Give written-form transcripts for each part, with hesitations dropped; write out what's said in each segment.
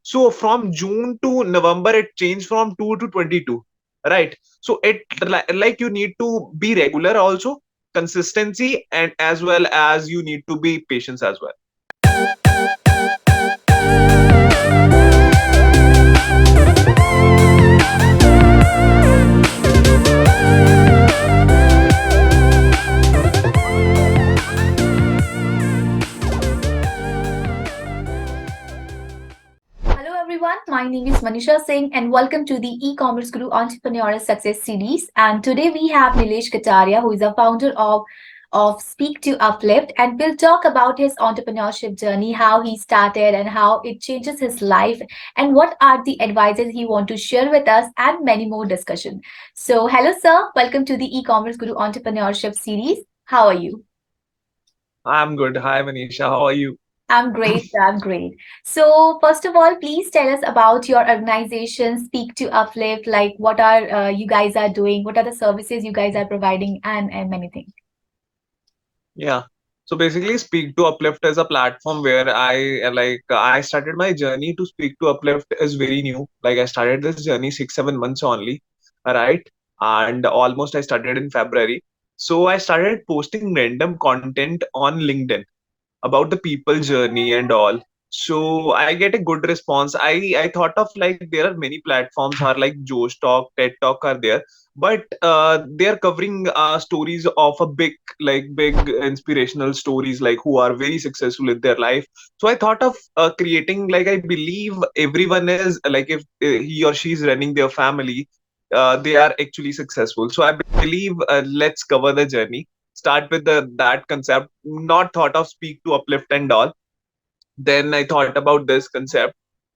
So from June to November, it changed from 2 to 22, right? So like you need to be regular also, consistency, and as well as you need to be patience as well. Hello everyone, my name is Manisha Singh and welcome to the e-commerce guru entrepreneurial success series. And today we have Nilesh Kataria, who is a founder of Speak to Uplift, and we'll talk about his entrepreneurship journey, how he started and how it changes his life, and what are the advices he want to share with us, and many more discussion. So hello sir, welcome to the e-commerce guru entrepreneurship series. How are you? I'm good. Hi, Manisha. How are you? I'm great. I'm great. So, first of all, please tell us about your organization, Speak to Uplift. Like, what are you guys are doing? What are the services you guys are providing, and many things. Yeah. So basically, Speak to Uplift is a platform where I started my journey to Speak to Uplift is very new. Like I started this journey 6 7 months only, right? And almost I started in February. So I started posting random content on LinkedIn about the people journey and all. So I get a good response. I thought of like there are many platforms are like Josh Talk, TED Talk are there, but they are covering stories of a big inspirational stories like who are very successful in their life. So I thought of creating, like, I believe everyone is like, if he or she is running their family, they are actually successful. So I believe, let's cover the journey, start with that concept, not thought of Speak to Uplift and all. Then I thought about this concept.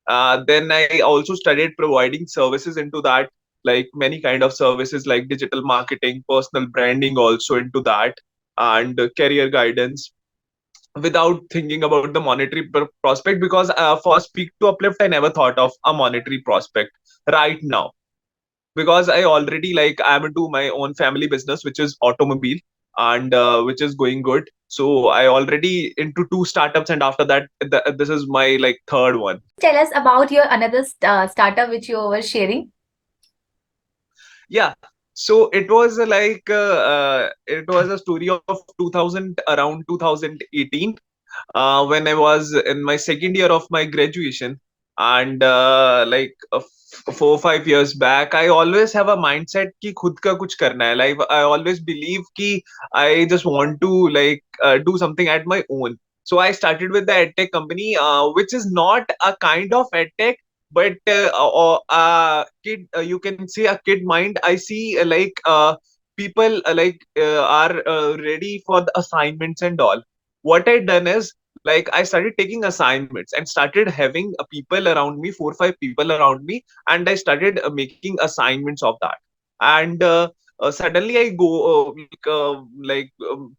Then I also studied providing services into that, like many kind of services like digital marketing, personal branding also into that, and career guidance, without thinking about the monetary prospect, because for Speak to Uplift I never thought of a monetary prospect right now, because I already, like, I'm into my own family business, which is automobile, and which is going good. So I already into two startups, and after that, this is my like third one. Please tell us about your another startup which you were sharing. Yeah. So it was it was a story of 2000, around 2018, when I was in my second year of my graduation. And 4 5 years back, I always have a mindset कि खुद का कुछ करना है. Like I always believe कि I just want to, like, do something at my own. So I started with the edtech company, which is not a kind of edtech, but kid, you can say a kid mind. I see, people are ready for the assignments and all. What I done is, like, I started taking assignments and started having people around me, 4 5 people around me, and I started making assignments of that. And suddenly I go,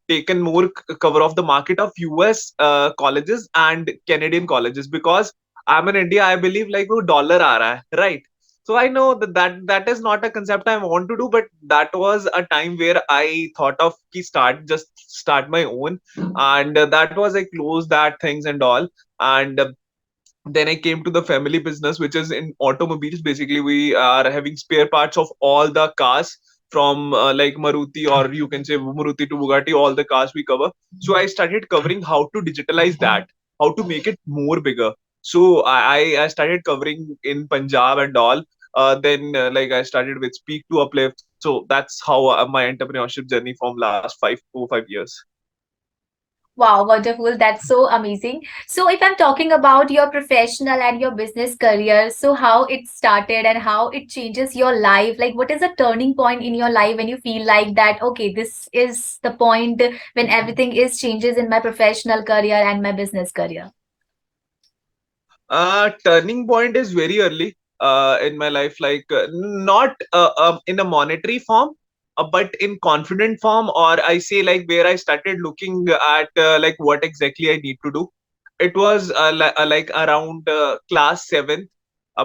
taken more cover of the market of US colleges and Canadian colleges, because I'm in India. I believe like वो dollar आ रहा है, right? So I know that is not a concept I want to do, but that was a time where I thought of ki start my own, and that was, I closed that things and all. And then I came to the family business, which is in automobiles. Basically, we are having spare parts of all the cars from like Maruti, or you can say Maruti to Bugatti, all the cars we cover. So I started covering how to digitalize that, how to make it more bigger. So I started covering in Punjab and all. Then like I started with Speak to Uplift. So that's how my entrepreneurship journey from last 5 4 5 years. Wow, wonderful. That's so amazing. So, if I'm talking about your professional and your business career, so how it started and how it changes your life, like what is a turning point in your life when you feel like that, okay, this is the point when everything is changes in my professional career and my business career? Turning point is very early in my life, like not in a monetary form, but in confident form, or I say like where I started looking at like what exactly I need to do. It was like around class 7,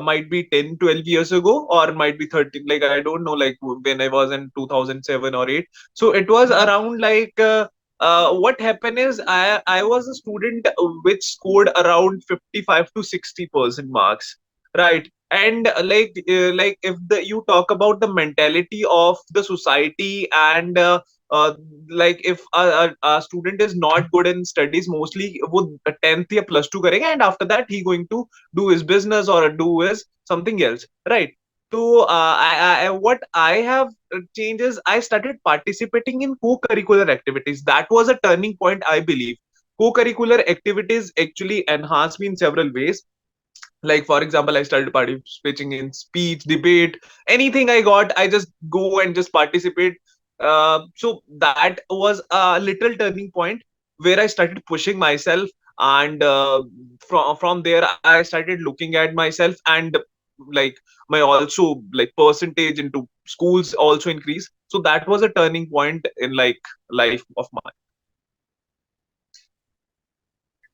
might be 10 12 years ago, or might be 13, like I don't know, like when I was in 2007 or 8. So it was around like what happened is I was a student which scored around 55 to 60% marks, right? And like if the you talk about the mentality of the society, and like if a student is not good in studies, mostly would 10th या plus 2 करेगा, and after that he going to do his business or do his something else, right? So what I have changes, I started participating in co-curricular activities. That was a turning point, I believe. Co-curricular activities actually enhance me in several ways. Like for example, I started participating in speech, debate, anything I got, I just go and just participate. So that was a little turning point where I started pushing myself, and from there I started looking at myself, and like my also like percentage into schools also increase. So that was a turning point in like life of mine.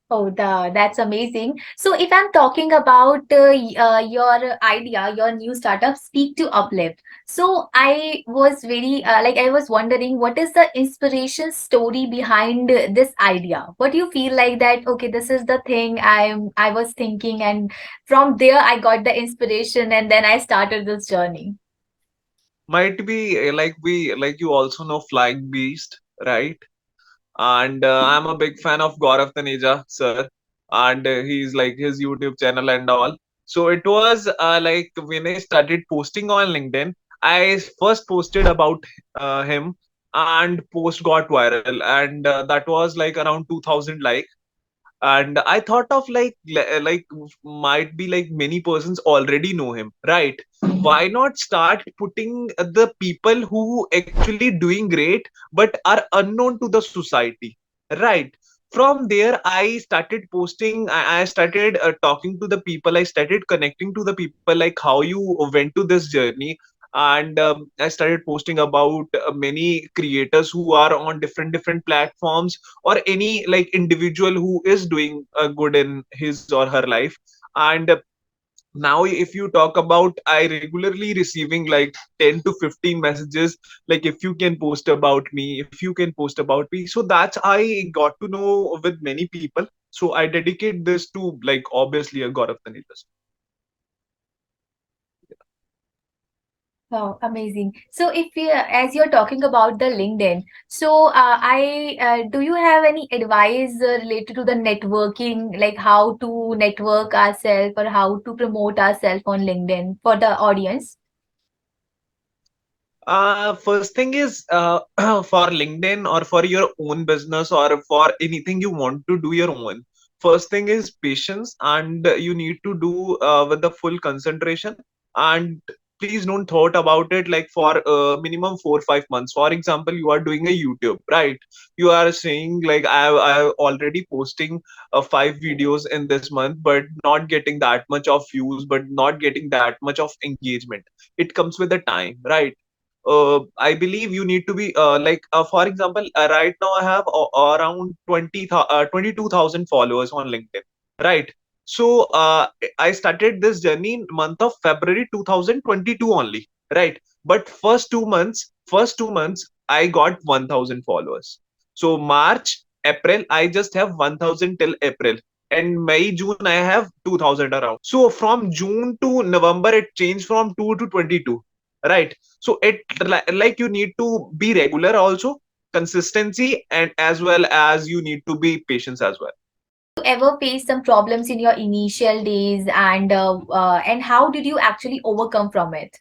Oh, that's amazing. So, if I'm talking about your idea, your new startup, Speak to Uplift. So, I was very like I was wondering, what is the inspiration story behind this idea? What do you feel like that? Okay, this is the thing I was thinking, and from there I got the inspiration, and then I started this journey. Might be like we like you also know Flying Beast, right? And I'm a big fan of Gaurav Taneja, sir, and he's like his YouTube channel and all. So it was like when I started posting on LinkedIn, I first posted about him, and post got viral, and that was like around 2000 likes. And I thought of like might be like many persons already know him, right? Why not start putting the people who actually doing great but are unknown to the society, right? From there I started posting, I started talking to the people, I started connecting to the people, like how you went to this journey. And I started posting about many creators who are on different platforms, or any like individual who is doing good in his or her life. And now if you talk about, I regularly receiving like 10 to 15 messages, like if you can post about me, if you can post about me. So that's I got to know with many people. So I dedicate this to like obviously a god of the Tanejas. Oh, amazing. So, if you, as you're talking about the LinkedIn, so I do you have any advice related to the networking, like how to network ourselves or how to promote ourselves on LinkedIn for the audience? First thing is for LinkedIn or for your own business or for anything you want to do your own. First thing is patience, and you need to do with the full concentration. And please don't thought about it like for minimum 4 or 5 months. For example, you are doing a YouTube, right? You are saying like I already posting 5 videos in this month, but not getting that much of views, but not getting that much of engagement. It comes with the time, right? I believe you need to be for example, right now I have around 22,000 followers on LinkedIn, right? So I started this journey in month of February 2022 only, right? But first 2 months, I got 1,000 followers. So March, April, I just have 1,000 till April, and May, June, I have 2,000 around. So from June to November, it changed from 2 to 22, right? So it like you need to be regular also, consistency, and as well as you need to be patience as well. Did you ever face some problems in your initial days, and how did you actually overcome from it?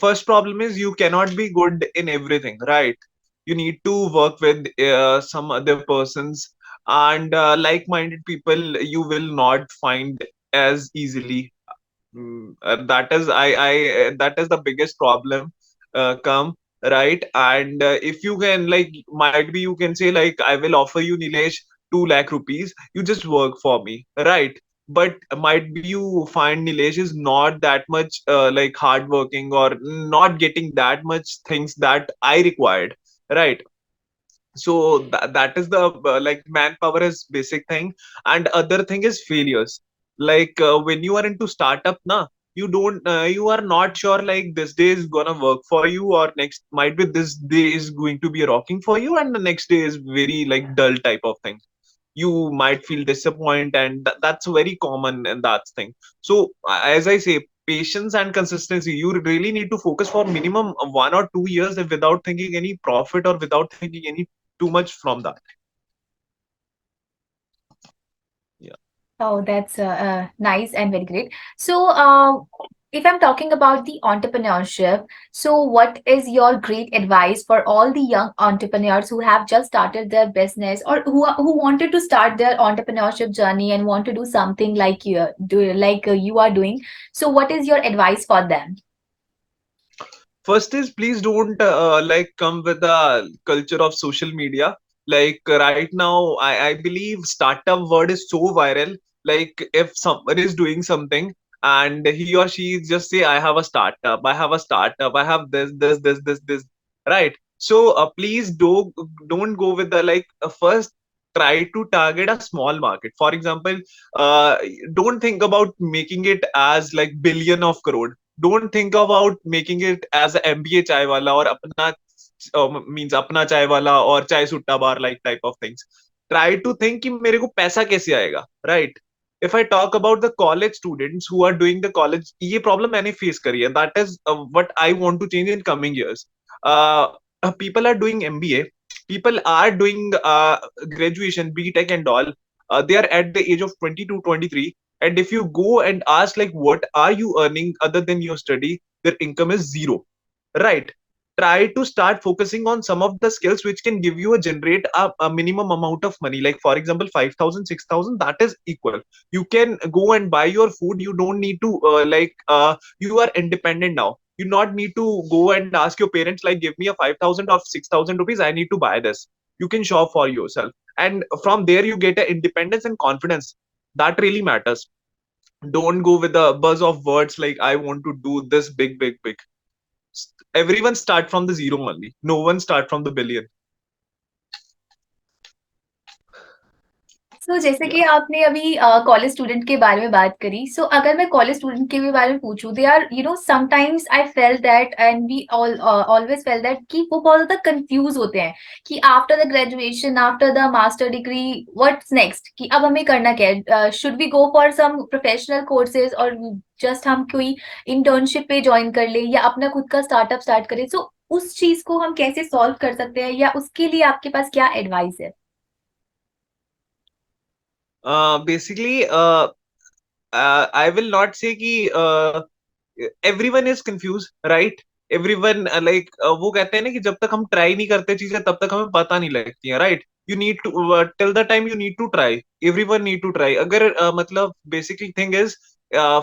First problem is you cannot be good in everything, right? You need to work with some other persons, and like-minded people you will not find as easily. That is that is the biggest problem come, right? And if you can like, might be you can say like, I will offer you, Nilesh, 2 lakh rupees, you just work for me, right? But might be you find Nilesh is not that much like hardworking, or not getting that much things that I required, right? So that is the like manpower is basic thing. And other thing is failures. Like when you are into startup na, you are not sure like this day is gonna work for you, or next might be this day is going to be rocking for you, and the next day is very like dull type of thing. You might feel disappointed, and that's very common, and that's thing. So as I say, patience and consistency, you really need to focus for minimum 1 or 2 years without thinking any profit or without thinking any too much from that. Yeah. Oh, that's nice and very great. So, if I'm talking about the entrepreneurship, so what is your great advice for all the young entrepreneurs who have just started their business, or who wanted to start their entrepreneurship journey and want to do something like you are doing? So, what is your advice for them? First is, please don't like come with the culture of social media. Like right now, I believe startup word is so viral. Like if someone is doing something and he or she just say, I have a startup, I have a startup, I have this, right? So please don't go with the like first try to target a small market. For example, uh, don't think about making it as like billion of crore. Don't think about making it as a MBA chai wala or apna means apna chai wala or chai sutta bar like type of things. Try to think कि मेरे को पैसा कैसे आएगा, right? If I talk about the college students who are doing the college, ये problem मैंने face करी है. That is what I want to change in coming years. Uh, People are doing MBA, people are doing graduation, BTech and all. They are at the age of 20 to 23, and if you go and ask like what are you earning other than your study, their income is zero, right? Try to start focusing on some of the skills which can give you a generate a minimum amount of money, like for example 5,000, 6,000. That is equal. You can go and buy your food. You don't need to you are independent now. You not need to go and ask your parents like give me a 5,000 or 6,000 rupees, I need to buy this. You can shop for yourself, and from there you get a independence and confidence. That really matters. Don't go with the buzz of words like I want to do this big. Everyone start from the zero only. No one start from the billion. तो जैसे Yeah. कि आपने अभी college student के बारे में बात करी, सो अगर मैं कॉलेज स्टूडेंट के भी बारे में पूछूं, they are sometimes I feel that and we always feel that कि वो बहुत ज्यादा कंफ्यूज होते हैं कि after the graduation, after the master degree, what's next, कि अब हमें करना क्या है, should we go for some professional courses और जस्ट हम कोई इंटर्नशिप पे ज्वाइन कर ले या अपना खुद का स्टार्टअप स्टार्ट करें? सो उस चीज को हम कैसे सॉल्व कर सकते हैं, या उसके लिए आपके पास क्या एडवाइस है? Basically, I will not say कि everyone is confused, right? Everyone वो कहते हैं ना कि जब तक हम ट्राई नहीं करते चीजें तब तक हमें पता नहीं लगती है, right? You need to till the time you need to try. Everyone need to try. अगर मतलब basically thing is,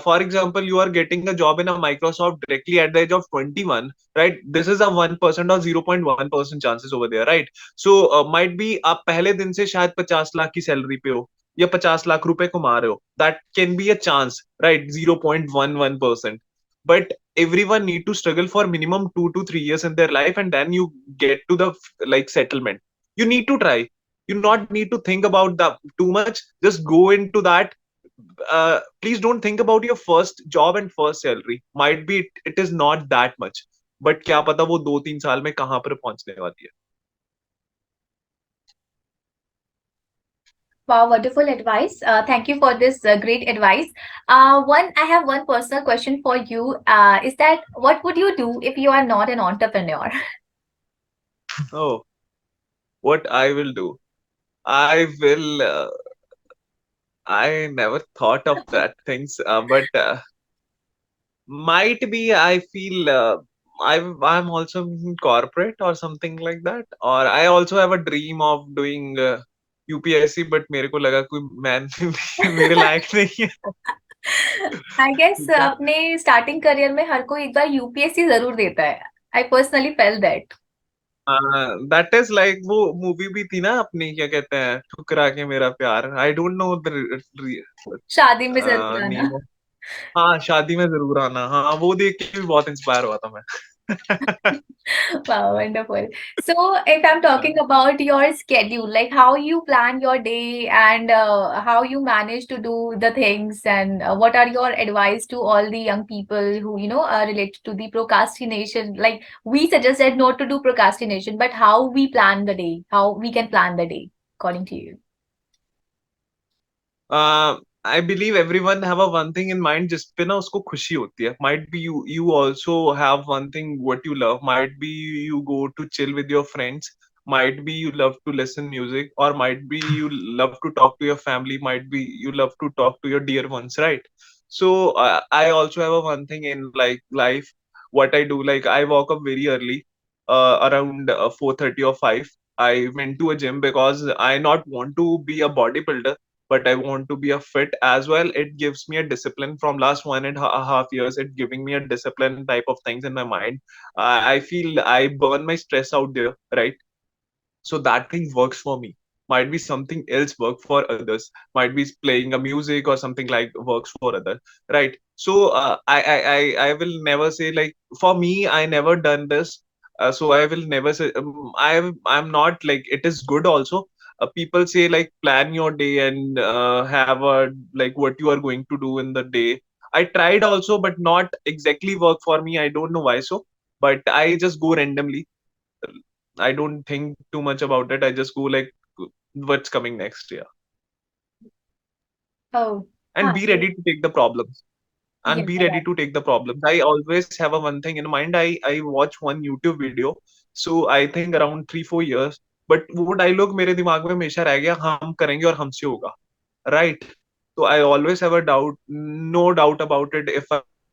for example, you are getting a job in a Microsoft directly at the age of 21, right? This is a 1% or 0.1% chances over there, right? So might be आप पहले दिन से शायद 50 लाख की salary पे हो या 50 लाख रुपए कमा रहे हो. That can be a chance, right? 0.11%. But everyone need to struggle for minimum 2 to 3 years in their life, and then you get to the like settlement. You need to try. You not need to think about that too much. Just go into that. Please don't think about your first job and first salary. Might be it is not that much, but क्या पता वो 2-3 साल में कहाँ पर पहुंचने वाली है. Wow, wonderful advice. Thank you for this great advice. I have one personal question for you. Is that what would you do if you are not an entrepreneur? Oh, what I will do? I will. I never thought of that things, but might be I feel I'm also in corporate or something like that, or I also have a dream of doing UPSC, but मेरे को लगा कोई man मेरे लायक नहीं है. I guess ठीक है. अपने स्टार्टिंग करियर में हर कोई एक बार यूपीएससी जरूर देता है. I personally fail that. That is like वो मूवी भी थी ना अपनी, क्या कहते हैं, ठुकरा के मेरा प्यार. आई डोंट नो द शादी में जरूर आना. नेम. हाँ, शादी में जरूर आना. हाँ, वो देख के भी बहुत इंस्पायर हुआ था मैं. Wow, wonderful. So, if I'm talking about your schedule, like how you plan your day and how you manage to do the things, and what are your advice to all the young people who, are related to the procrastination? Like we suggested not to do procrastination, but how we plan the day, how we can plan the day according to you. I believe everyone have a one thing in mind जिस पे ना उसको खुशी होती है. Might be you also have one thing what you love. Might be you go to chill with your friends. Might be you love to listen music, or might be you love to talk to your family. Might be you love to talk to your dear ones, right? So I also have a one thing in like life. What I do, like I woke up very early, around 4:30 or 5. I went to a gym because I not want to be a bodybuilder, but I want to be a fit as well. It gives me a discipline from last 1.5 years. It giving me a discipline type of things in my mind. I feel I burn my stress out there, right? So that thing works for me. Might be something else work for others. Might be playing a music or something like works for other, right? So I will never say like, for me I never done this. So I will never say, I'm not like it is good also. People say like plan your day and have a like what you are going to do in the day. I tried also, but not exactly work for me. I don't know why so, but I just go randomly. I don't think too much about it. I just go like what's coming next, yeah. Oh, And be ready to take the problems. yeah, And be ready to take the problems. I always have a one thing in mind. I watch one YouTube video. So I think around 3-4 years. But वो dialogue मेरे दिमाग में हमेशा रह गया, हम करेंगे और हमसे होगा, right? So I always have a doubt, no doubt about it. If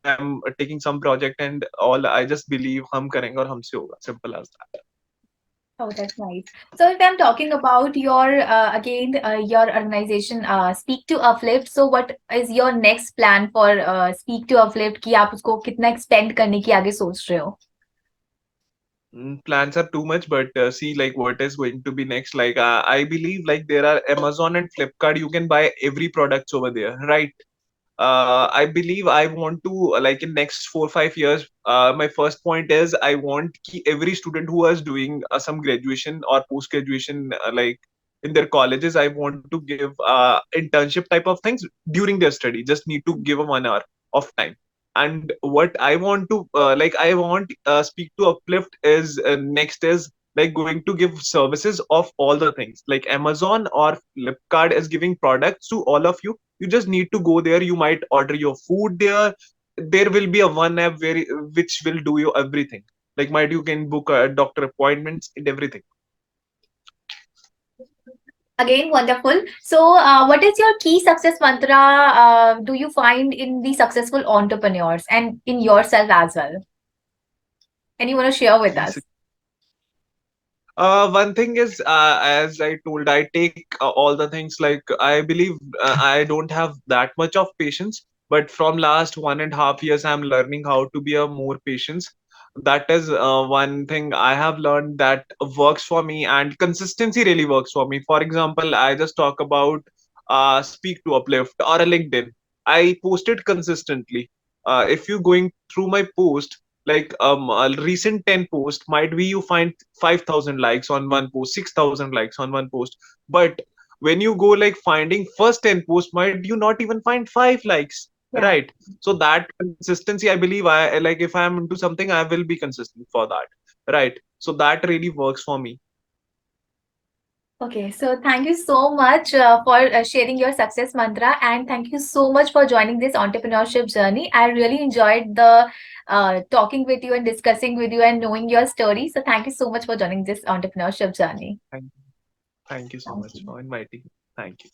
I'm taking some project and all, I just believe हम करेंगे और हमसे होगा. Simple as that. Oh, that's nice. So if I'm talking about your again your organization Speak to Uplift, so what is your next plan for Speak to Uplift कि आप उसको कितना extend करने की आगे सोच रहे हो? Plans are too much, but see like what is going to be next. Like I believe like there are Amazon and Flipkart. You can buy every products over there, right? I believe I want to like in next 4-5 years. My first point is I want every student who is doing some graduation or post graduation, like in their colleges, I want to give internship type of things during their study. Just need to give a 1 hour of time. And what I want to like I want speak to uplift is next is like going to give services of all the things like Amazon or Flipkart is giving products to all of you. You just need to go there. You might order your food there. There will be a one app where which will do you everything. Like might you can book doctor appointments and everything. Again, wonderful. So, what is your key success mantra? Do you find in the successful entrepreneurs and in yourself as well? And you want to share with us? One thing is, as I told, I take all the things like I believe I don't have that much of patience, but from last 1.5 years, I'm learning how to be a more patience. That is one thing I have learned that works for me, and consistency really works for me. For example, I just talk about Speak to Uplift or a LinkedIn. I posted consistently. If you going through my post, like a recent 10 post might be you find 5,000 likes on one post, 6,000 likes on one post, but when you go like finding first 10 posts might you not even find 5 likes, Yeah. right? So that consistency, I believe, I like if I'm into something I will be consistent for that, right? So that really works for me. Okay, so thank you so much for sharing your success mantra, and thank you so much for joining this entrepreneurship journey. I really enjoyed the talking with you and discussing with you and knowing your story. So thank you so much for joining this entrepreneurship journey. Thank, thank you so Thank much you. for inviting me. Thank you.